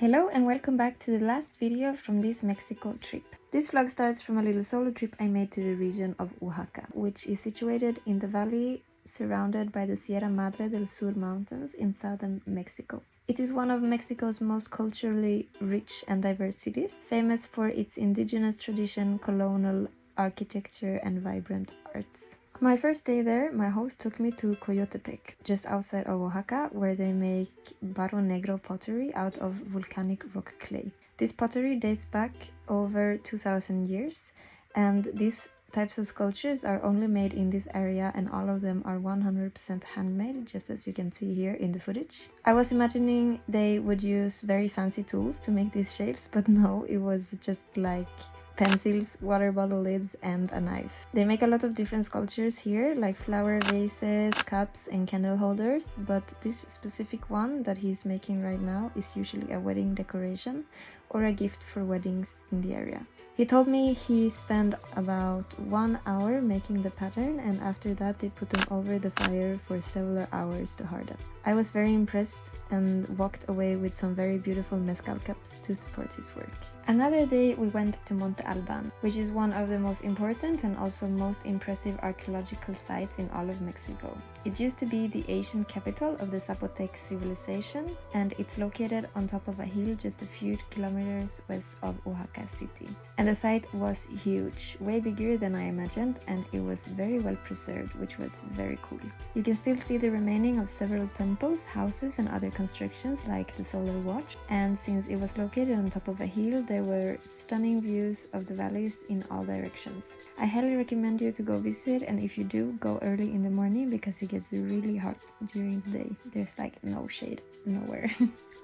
Hello and welcome back to the last video from this Mexico trip. This vlog starts from a little solo trip I made to the region of Oaxaca, which is situated in the valley surrounded by the Sierra Madre del Sur mountains in southern Mexico. It is one of Mexico's most culturally rich and diverse cities, famous for its indigenous tradition, colonial architecture and vibrant arts. On my first day there, my host took me to Coyotepec, just outside of Oaxaca, where they make barro negro pottery out of volcanic rock clay. This pottery dates back over 2,000 years, and these types of sculptures are only made in this area, and all of them are 100% handmade, just as you can see here in the footage. I was imagining they would use very fancy tools to make these shapes, but no, it was just like pencils, water bottle lids, and a knife. They make a lot of different sculptures here, like flower vases, cups, and candle holders, but this specific one that he's making right now is usually a wedding decoration or a gift for weddings in the area. He told me he spent about 1 hour making the pattern, and after that they put them over the fire for several hours to harden. I was very impressed and walked away with some very beautiful mezcal cups to support his work. Another day we went to Monte Alban, which is one of the most important and also most impressive archaeological sites in all of Mexico. It used to be the ancient capital of the Zapotec civilization, and it's located on top of a hill just a few kilometers west of Oaxaca city. And the site was huge, way bigger than I imagined, and it was very well preserved, which was very cool. You can still see the remaining of several temples, houses, and other constructions like the Solar Watch, and since it was located on top of a hill, there were stunning views of the valleys in all directions. I highly recommend you to go visit, and if you do, go early in the morning because it gets really hot during the day. There's like no shade nowhere.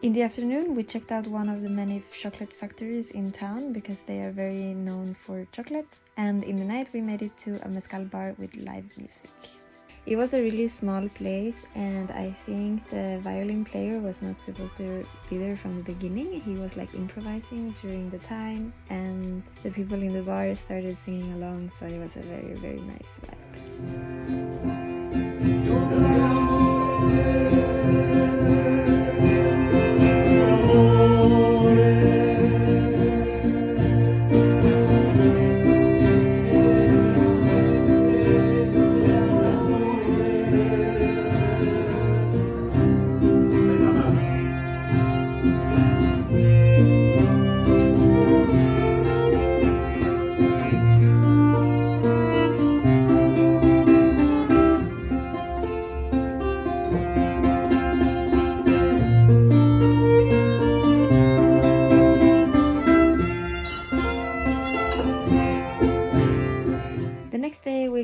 In the afternoon, we checked out one of the many chocolate factories in town because they are very known for chocolate, and in the night we made it to a mezcal bar with live music. It was a really small place, and I think the violin player was not supposed to be there from the beginning. He was like improvising during the time, and the people in the bar started singing along, so it was a very, very nice vibe.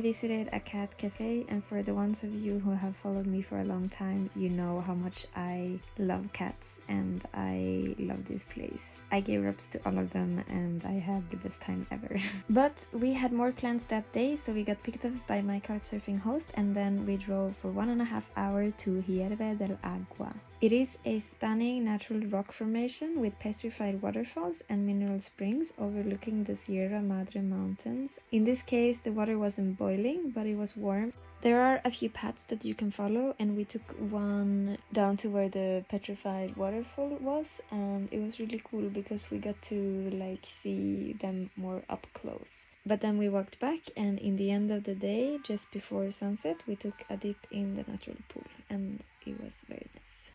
Visited a cat cafe, and for the ones of you who have followed me for a long time, you know how much I love cats and I love this place. I gave ups to all of them and I had the best time ever. But we had more plans that day, so we got picked up by my couchsurfing host, and then we drove for 1.5 hours to Cuervo del Agua. It is a stunning natural rock formation with petrified waterfalls and mineral springs overlooking the Sierra Madre mountains. In this case, the water wasn't boiling, but it was warm. There are a few paths that you can follow, and we took one down to where the petrified waterfall was, and it was really cool because we got to like see them more up close. But then we walked back, and in the end of the day, just before sunset, we took a dip in the natural pool, and it was very nice.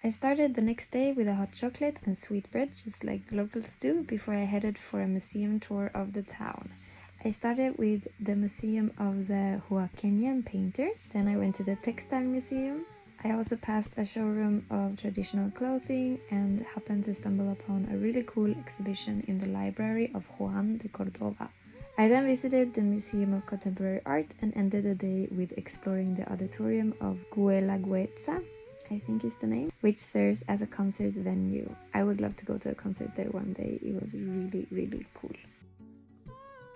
I started the next day with a hot chocolate and sweet bread, just like the locals do, before I headed for a museum tour of the town. I started with the Museum of the Oaxacan Painters, then I went to the Textile Museum. I also passed a showroom of traditional clothing and happened to stumble upon a really cool exhibition in the library of Juan de Cordova. I then visited the Museum of Contemporary Art and ended the day with exploring the auditorium of Guelaguetza, I think is the name, which serves as a concert venue. I would love to go to a concert there one day. It was really, really cool.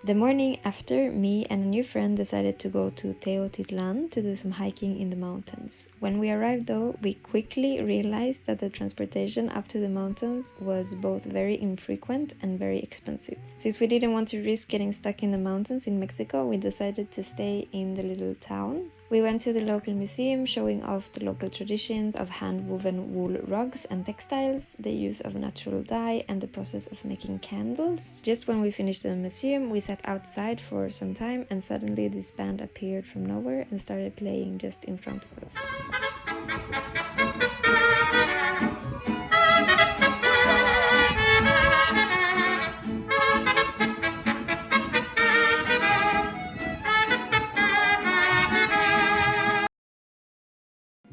The morning after, me and a new friend decided to go to Teotitlan to do some hiking in the mountains. When we arrived though, we quickly realized that the transportation up to the mountains was both very infrequent and very expensive. Since we didn't want to risk getting stuck in the mountains in Mexico, we decided to stay in the little town. We went to the local museum, showing off the local traditions of hand-woven wool rugs and textiles, the use of natural dye, and the process of making candles. Just when we finished the museum, we sat outside for some time, and suddenly this band appeared from nowhere and started playing just in front of us.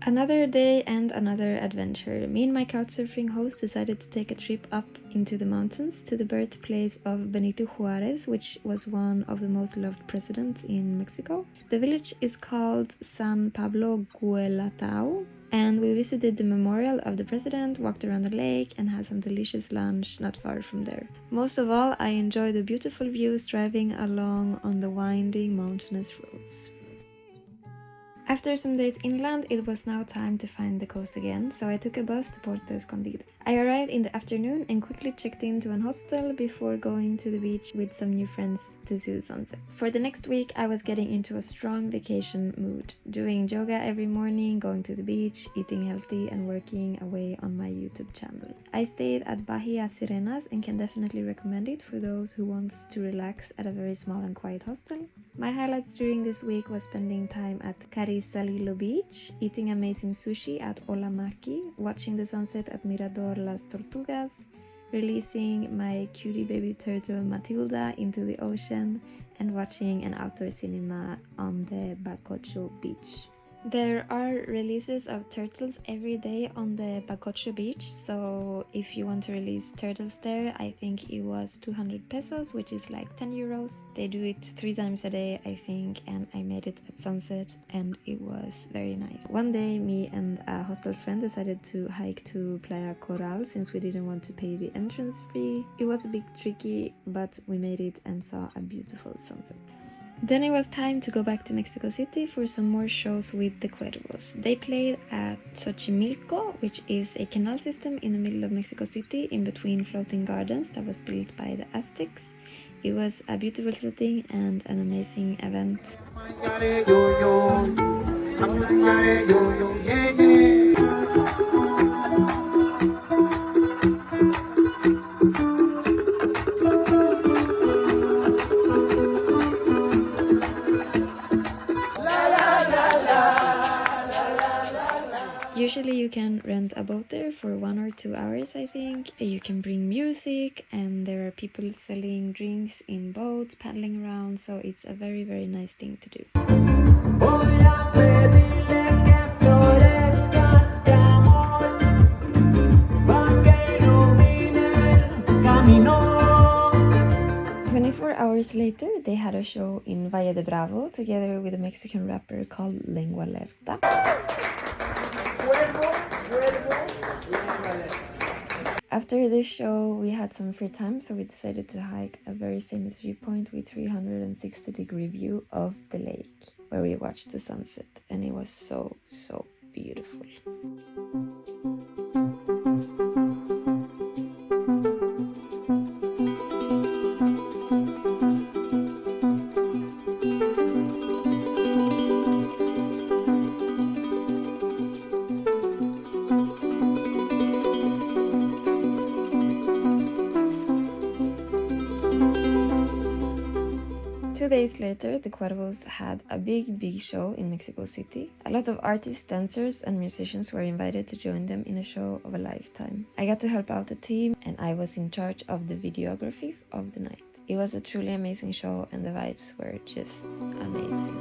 Another day and another adventure. Me and my couchsurfing host decided to take a trip up into the mountains to the birthplace of Benito Juarez, which was one of the most loved presidents in Mexico. The village is called San Pablo Guelatao, and we visited the memorial of the president, walked around the lake, and had some delicious lunch not far from there. Most of all, I enjoyed the beautiful views driving along on the winding mountainous roads. After some days inland, it was now time to find the coast again, so I took a bus to Puerto Escondido. I arrived in the afternoon and quickly checked into an hostel before going to the beach with some new friends to see the sunset. For the next week, I was getting into a strong vacation mood, doing yoga every morning, going to the beach, eating healthy, and working away on my YouTube channel. I stayed at Bahia Sirenas and can definitely recommend it for those who want to relax at a very small and quiet hostel. My highlights during this week was spending time at Carisalilo Beach, eating amazing sushi at Olamaki, watching the sunset at Mirador Las Tortugas, releasing my cutie baby turtle Matilda into the ocean, and watching an outdoor cinema on the Bacocho beach. There are releases of turtles every day on the Bacocho beach, so if you want to release turtles there, I think it was 200 pesos, which is like 10 euros. They do it 3 times a day, I think, and I made it at sunset, and it was very nice. One day, me and a hostel friend decided to hike to Playa Coral since we didn't want to pay the entrance fee. It was a bit tricky, but we made it and saw a beautiful sunset. Then it was time to go back to Mexico City for some more shows with the Cuervos. They played at Xochimilco, which is a canal system in the middle of Mexico City in between floating gardens that was built by the Aztecs. It was a beautiful setting and an amazing event. Usually you can rent a boat there for 1 or 2 hours, I think. You can bring music and there are people selling drinks in boats, paddling around, so it's a very, very nice thing to do. 24 hours later, they had a show in Valle de Bravo together with a Mexican rapper called Lengua Alerta. Cuervo Cuervo. After this show, we had some free time, so we decided to hike a very famous viewpoint with 360-degree view of the lake, where we watched the sunset, and it was so, so beautiful. 2 days later, the Cuervos had a big show in Mexico City. A lot of artists, dancers, and musicians were invited to join them in a show of a lifetime. I got to help out the team, and I was in charge of the videography of the night. It was a truly amazing show, and the vibes were just amazing.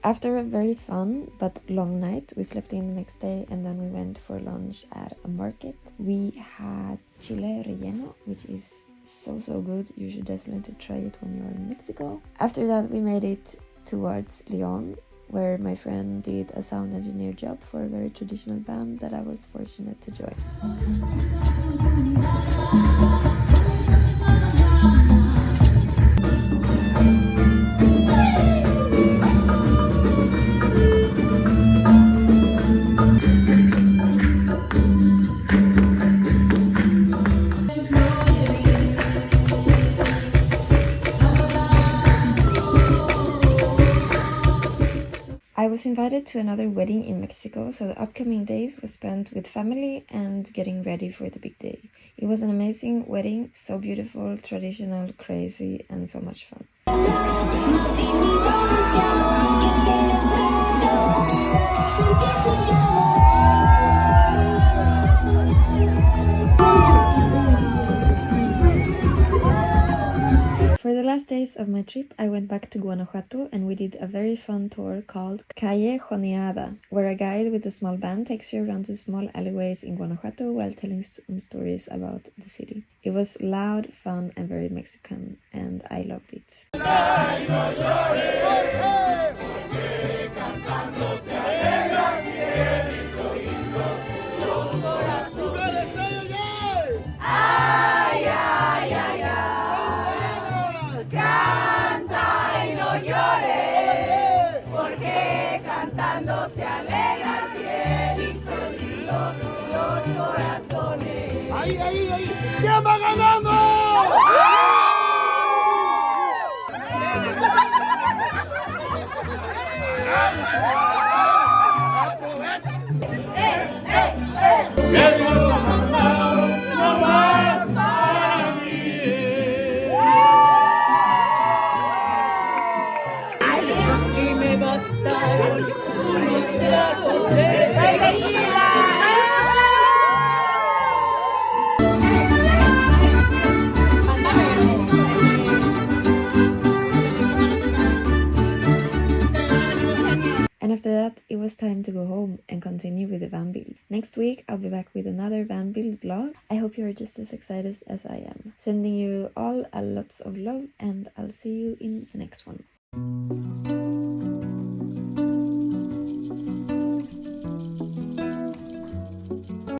After a very fun but long night, we slept in the next day and then we went for lunch at a market. We had chile relleno, which is so good. You should definitely try it when you're in Mexico. After that, we made it towards Leon, where my friend did a sound engineer job for a very traditional band that I was fortunate to join. I was invited to another wedding in Mexico, so the upcoming days was spent with family and getting ready for the big day. It was an amazing wedding, so beautiful, traditional, crazy, and so much fun. For the last days of my trip, I went back to Guanajuato and we did a very fun tour called Callejoneada, where a guide with a small band takes you around the small alleyways in Guanajuato while telling some stories about the city. It was loud, fun, and very Mexican, and I loved it. ¿Quién va ganando? Y me bastaron unos tragos de tequila. And after that, it was time to go home and continue with the van build. Next week, I'll be back with another van build vlog. I hope you're just as excited as I am. Sending you all a lots of love, and I'll see you in the next one.